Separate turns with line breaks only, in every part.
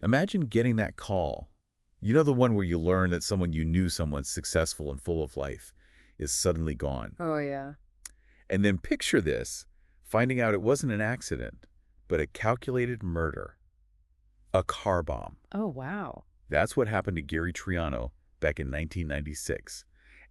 Imagine getting that call. You know, the one where you learn that someone you knew, someone successful and full of life, is suddenly gone.
Oh, yeah.
And then picture this, finding out it wasn't an accident, but a calculated murder. A car bomb.
Oh, wow.
That's what happened to Gary Triano back in 1996.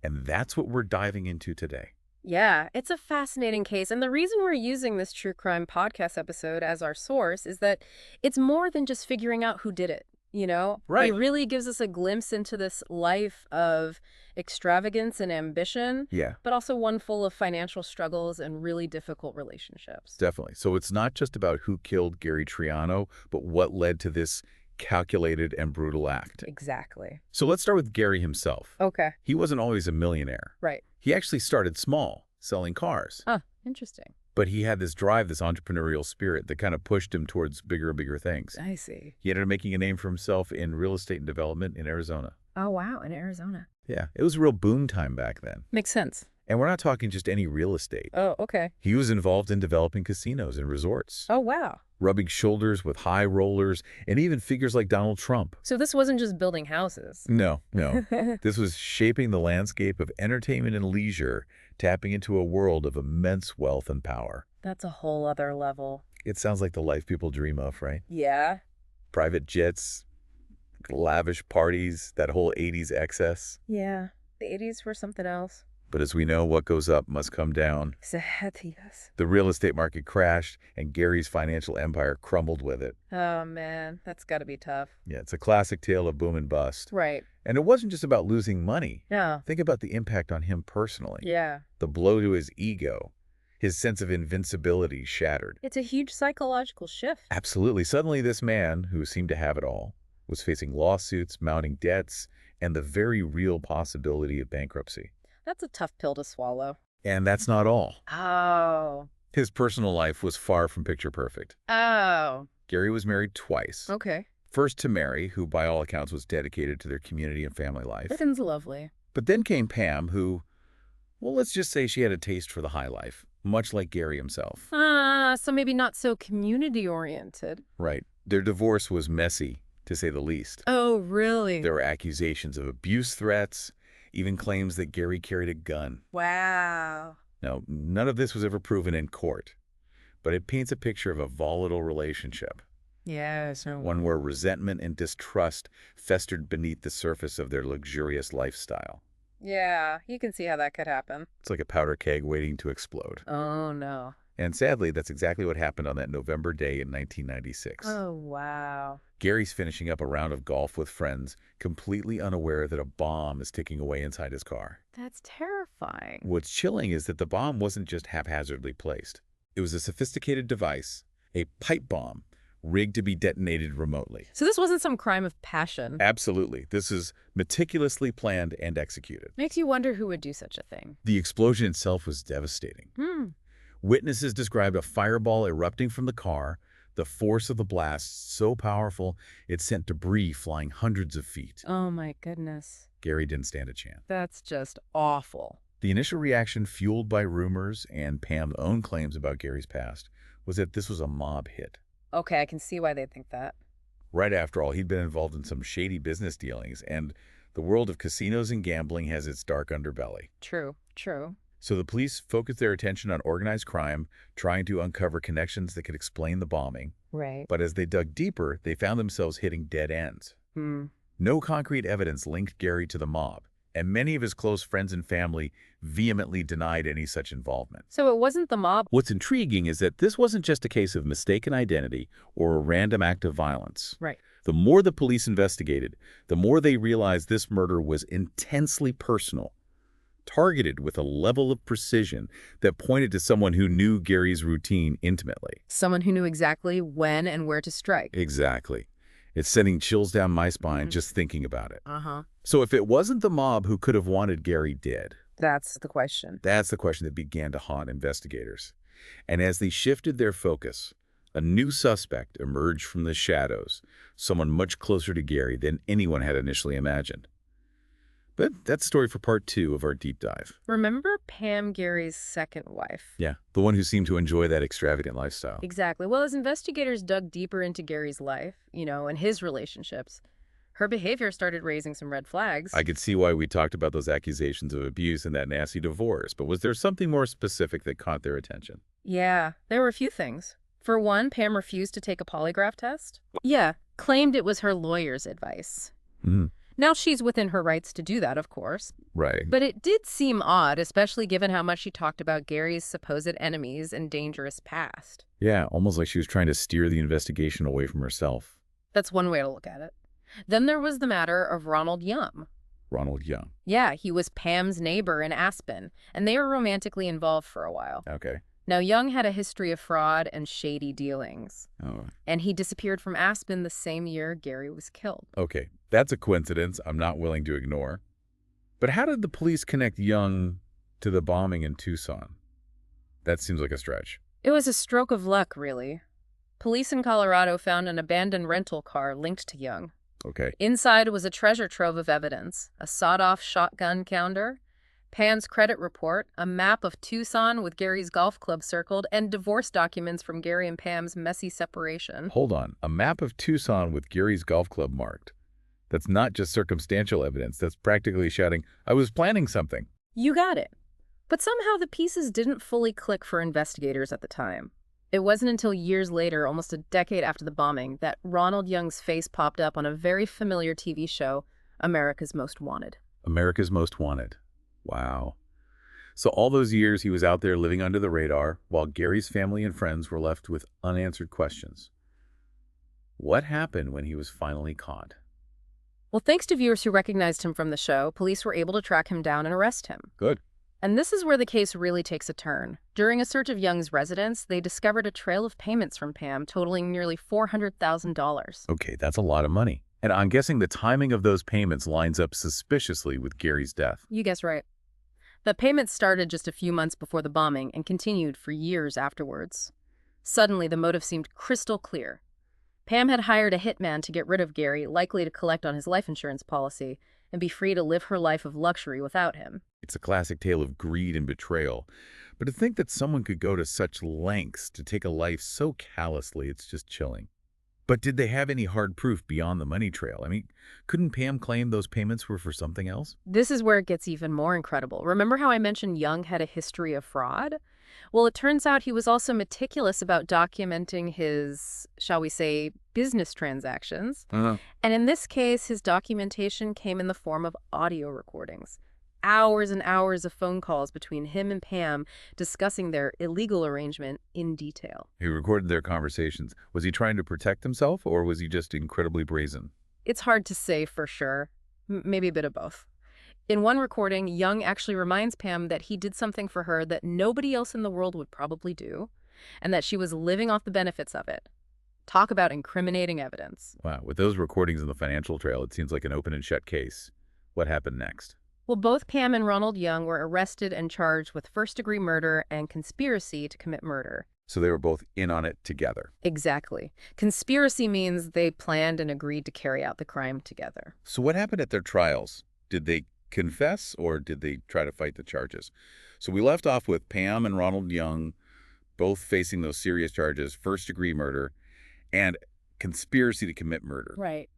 And that's what we're diving into today.
Yeah, it's a fascinating case. And the reason we're using this true crime podcast episode as our source is that it's more than just figuring out who did it. It
Right.
really gives us a glimpse into this life of extravagance and ambition,
Yeah,
but also one full of financial struggles and really difficult relationships.
definitely. So it's not just about who killed Gary Triano, but what led to this calculated and brutal act.
Exactly.
So let's start with Gary himself.
Okay.
He wasn't always a millionaire.
Right.
He actually started small, selling cars.
Huh. Interesting.
But he had this drive, this entrepreneurial spirit that kind of pushed him towards bigger and bigger things.
I see.
He ended up making a name for himself in real estate and development in Arizona.
Oh, wow. In Arizona.
Yeah, it was a real boom time back then.
Makes sense.
And we're not talking just any real estate.
Oh, okay.
He was involved in developing casinos and resorts,
Oh, wow.
rubbing shoulders with high rollers and even figures like Donald Trump.
So this wasn't just building houses.
No. This was shaping the landscape of entertainment and leisure, tapping into a world of immense wealth and power.
That's a whole other level.
It sounds like the life people dream of, right?
Yeah.
Private jets, lavish parties, that whole 80s excess.
Yeah. The 80s were something else.
But as we know, what goes up must come down.
Yes.
The real estate market crashed, and Gary's financial empire crumbled with it.
Oh, man. That's got to be tough.
Yeah, it's a classic tale of boom and bust.
Right.
And it wasn't just about losing money.
Yeah.
Think about the impact on him personally.
Yeah.
The blow to his ego, his sense of invincibility shattered.
It's a huge psychological shift.
Absolutely. Suddenly, this man, who seemed to have it all, was facing lawsuits, mounting debts, and the very real possibility of bankruptcy.
That's a tough pill to swallow.
And that's not all.
Oh.
His personal life was far from picture perfect.
Oh.
Gary was married twice.
Okay.
First to Mary, who by all accounts was dedicated to their community and family life.
Britain's lovely.
But then came Pam, who, well, let's just say she had a taste for the high life, much like Gary himself.
So maybe not so community-oriented.
Right. Their divorce was messy, to say the least.
Oh, really?
There were accusations of abuse threats, even claims that Gary carried a gun.
Wow.
Now, none of this was ever proven in court, but it paints a picture of a volatile relationship,
Yeah, so
one where resentment and distrust festered beneath the surface of their luxurious lifestyle.
yeah, you can see how that could happen.
It's like a powder keg waiting to explode.
Oh, no.
And sadly, that's exactly what happened on that November day in 1996.
Oh, wow.
Gary's finishing up a round of golf with friends, completely unaware that a bomb is ticking away inside his car.
That's terrifying.
What's chilling is that the bomb wasn't just haphazardly placed. It was a sophisticated device, a pipe bomb, rigged to be detonated remotely.
So this wasn't some crime of passion.
Absolutely. This is meticulously planned and executed.
Makes you wonder who would do such a thing.
The explosion itself was devastating. Witnesses described a fireball erupting from the car, the force of the blast so powerful it sent debris flying hundreds of feet.
Oh, my goodness.
Gary didn't stand a chance.
That's just awful.
The initial reaction, fueled by rumors and Pam's own claims about Gary's past, was that this was a mob hit.
Okay, I can see why they'd think that.
Right after all, he'd been involved in some shady business dealings, and the world of casinos and gambling has its dark underbelly.
True.
So the police focused their attention on organized crime, trying to uncover connections that could explain the bombing.
Right.
But as they dug deeper, they found themselves hitting dead ends. No concrete evidence linked Gary to the mob, and many of his close friends and family vehemently denied any such involvement.
So it wasn't the mob.
What's intriguing is that this wasn't just a case of mistaken identity or a random act of violence.
Right.
The more the police investigated, the more they realized this murder was intensely personal, targeted with a level of precision that pointed to someone who knew Gary's routine intimately.
Someone who knew exactly when and where to strike.
Exactly. It's sending chills down my spine just thinking about it.
Uh-huh.
So if it wasn't the mob who could have wanted Gary dead,
That's the question.
that's the question that began to haunt investigators. And as they shifted their focus, a new suspect emerged from the shadows, someone much closer to Gary than anyone had initially imagined. But that's a story for part 2 of our deep dive.
Remember Pam, Gary's second wife?
Yeah, the one who seemed to enjoy that extravagant lifestyle.
Exactly. Well, as investigators dug deeper into Gary's life, and his relationships, her behavior started raising some red flags.
I could see why we talked about those accusations of abuse and that nasty divorce, but was there something more specific that caught their attention?
Yeah, there were a few things. For one, Pam refused to take a polygraph test. Yeah, claimed it was her lawyer's advice.
Hmm.
Now she's within her rights to do that, of course.
Right.
But it did seem odd, especially given how much she talked about Gary's supposed enemies and dangerous past.
Yeah, almost like she was trying to steer the investigation away from herself.
That's one way to look at it. Then there was the matter of Ronald Young.
Ronald Young.
Yeah, he was Pam's neighbor in Aspen, and they were romantically involved for a while.
Okay.
Now, Young had a history of fraud and shady dealings,
Oh,
and he disappeared from Aspen the same year Gary was killed.
okay. That's a coincidence I'm not willing to ignore. But how did the police connect Young to the bombing in Tucson? That seems like a stretch.
It was a stroke of luck, really. Police in Colorado found an abandoned rental car linked to Young.
Okay.
Inside was a treasure trove of evidence, a sawed-off shotgun counter, Pam's credit report, a map of Tucson with Gary's golf club circled, and divorce documents from Gary and Pam's messy separation.
Hold on. A map of Tucson with Gary's golf club marked. That's not just circumstantial evidence. That's practically shouting, I was planning something.
You got it. But somehow the pieces didn't fully click for investigators at the time. It wasn't until years later, almost a decade after the bombing, that Ronald Young's face popped up on a very familiar TV show, America's Most Wanted.
America's Most Wanted. Wow. So all those years he was out there living under the radar, while Gary's family and friends were left with unanswered questions. What happened when he was finally caught?
Well, thanks to viewers who recognized him from the show, police were able to track him down and arrest him.
Good.
And this is where the case really takes a turn. During a search of Young's residence, they discovered a trail of payments from Pam totaling nearly $400,000.
Okay, that's a lot of money. And I'm guessing the timing of those payments lines up suspiciously with Gary's death.
You guessed right. The payments started just a few months before the bombing and continued for years afterwards. Suddenly, the motive seemed crystal clear. Pam had hired a hitman to get rid of Gary, likely to collect on his life insurance policy, and be free to live her life of luxury without him.
It's a classic tale of greed and betrayal. But to think that someone could go to such lengths to take a life so callously, it's just chilling. But did they have any hard proof beyond the money trail? I mean, couldn't Pam claim those payments were for something else?
This is where it gets even more incredible. Remember how I mentioned Young had a history of fraud? Well, it turns out he was also meticulous about documenting his, shall we say, business transactions. And in this case, his documentation came in the form of audio recordings. Hours and hours of phone calls between him and Pam discussing their illegal arrangement in detail.
He recorded their conversations. Was he trying to protect himself, or was he just incredibly brazen?
It's hard to say for sure. Maybe a bit of both. In one recording, Young actually reminds Pam that he did something for her that nobody else in the world would probably do, and that she was living off the benefits of it. Talk about incriminating evidence.
Wow, with those recordings in the financial trail, it seems like an open and shut case. What happened next?
Well, both Pam and Ronald Young were arrested and charged with first-degree murder and conspiracy to commit murder.
So they were both in on it together.
Exactly. Conspiracy means they planned and agreed to carry out the crime together.
So what happened at their trials? Did they confess, or did they try to fight the charges? So we left off with Pam and Ronald Young both facing those serious charges, first-degree murder and conspiracy to commit murder.
Right.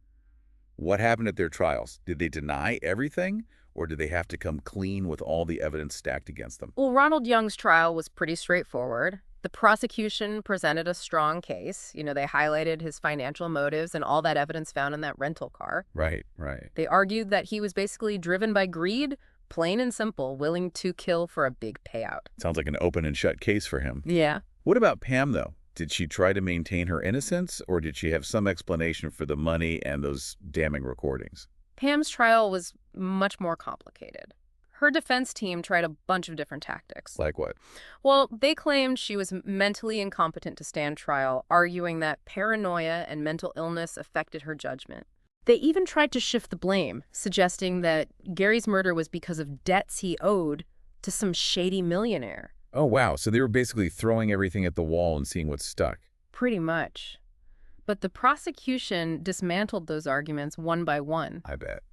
What happened at their trials? Did they deny everything, or did they have to come clean with all the evidence stacked against them?
Well, Ronald Young's trial was pretty straightforward. The prosecution presented a strong case. They highlighted his financial motives and all that evidence found in that rental car.
Right, right.
They argued that he was basically driven by greed, plain and simple, willing to kill for a big payout.
Sounds like an open and shut case for him.
Yeah.
What about Pam, though? Did she try to maintain her innocence, or did she have some explanation for the money and those damning recordings?
Pam's trial was much more complicated. Her defense team tried a bunch of different tactics.
Like what?
Well, they claimed she was mentally incompetent to stand trial, arguing that paranoia and mental illness affected her judgment. They even tried to shift the blame, suggesting that Gary's murder was because of debts he owed to some shady millionaire.
Oh, wow. So they were basically throwing everything at the wall and seeing what stuck.
Pretty much. But the prosecution dismantled those arguments one by one.
I bet.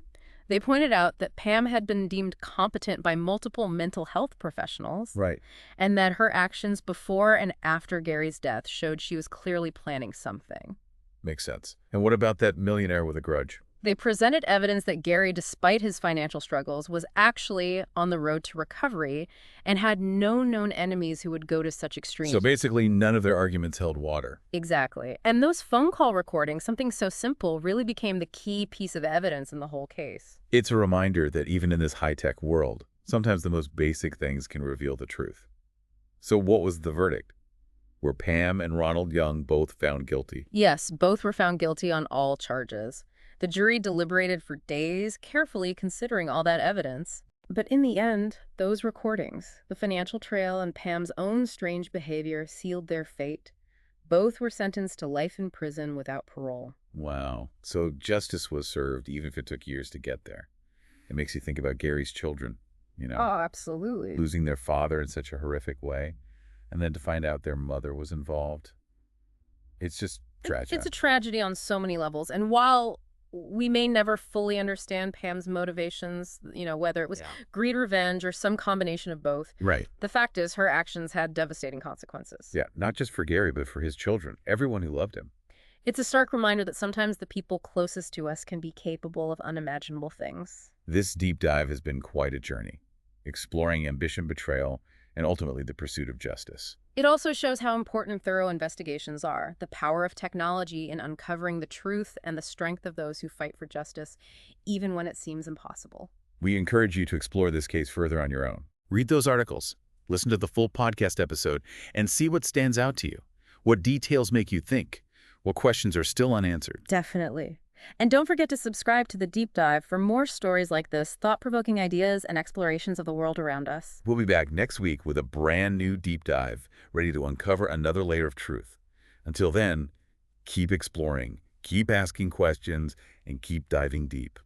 They pointed out that Pam had been deemed competent by multiple mental health professionals,
Right.
and that her actions before and after Gary's death showed she was clearly planning something.
Makes sense. And what about that millionaire with a grudge?
They presented evidence that Gary, despite his financial struggles, was actually on the road to recovery and had no known enemies who would go to such
So
extremes.
basically, none of their arguments held water.
Exactly. And those phone call recordings, something so simple, really became the key piece of evidence in the whole case.
It's a reminder that even in this high-tech world, sometimes the most basic things can reveal the truth. So what was the verdict? Were Pam and Ronald Young both found guilty?
Yes, both were found guilty on all charges. The jury deliberated for days, carefully considering all that evidence. But in the end, those recordings, the financial trail and Pam's own strange behavior sealed their fate. Both were sentenced to life in prison without parole.
Wow. So justice was served even if it took years to get there. It makes you think about Gary's children,
Oh, absolutely.
losing their father in such a horrific way, and then to find out their mother was involved. It's just tragic.
It's a tragedy on so many levels. And while we may never fully understand Pam's motivations, whether it was greed, revenge, or some combination of both,
Right.
the fact is her actions had devastating consequences.
Yeah, not just for Gary, but for his children, everyone who loved him.
It's a stark reminder that sometimes the people closest to us can be capable of unimaginable things.
This deep dive has been quite a journey, exploring ambition, betrayal, and ultimately the pursuit of justice.
It also shows how important thorough investigations are, the power of technology in uncovering the truth, and the strength of those who fight for justice, even when it seems impossible.
We encourage you to explore this case further on your own. Read those articles, listen to the full podcast episode, and see what stands out to you. What details make you think? What questions are still unanswered?
Definitely. And don't forget to subscribe to The Deep Dive for more stories like this, thought-provoking ideas and explorations of the world around us.
We'll be back next week with a brand new deep dive, ready to uncover another layer of truth. Until then, keep exploring, keep asking questions, and keep diving deep.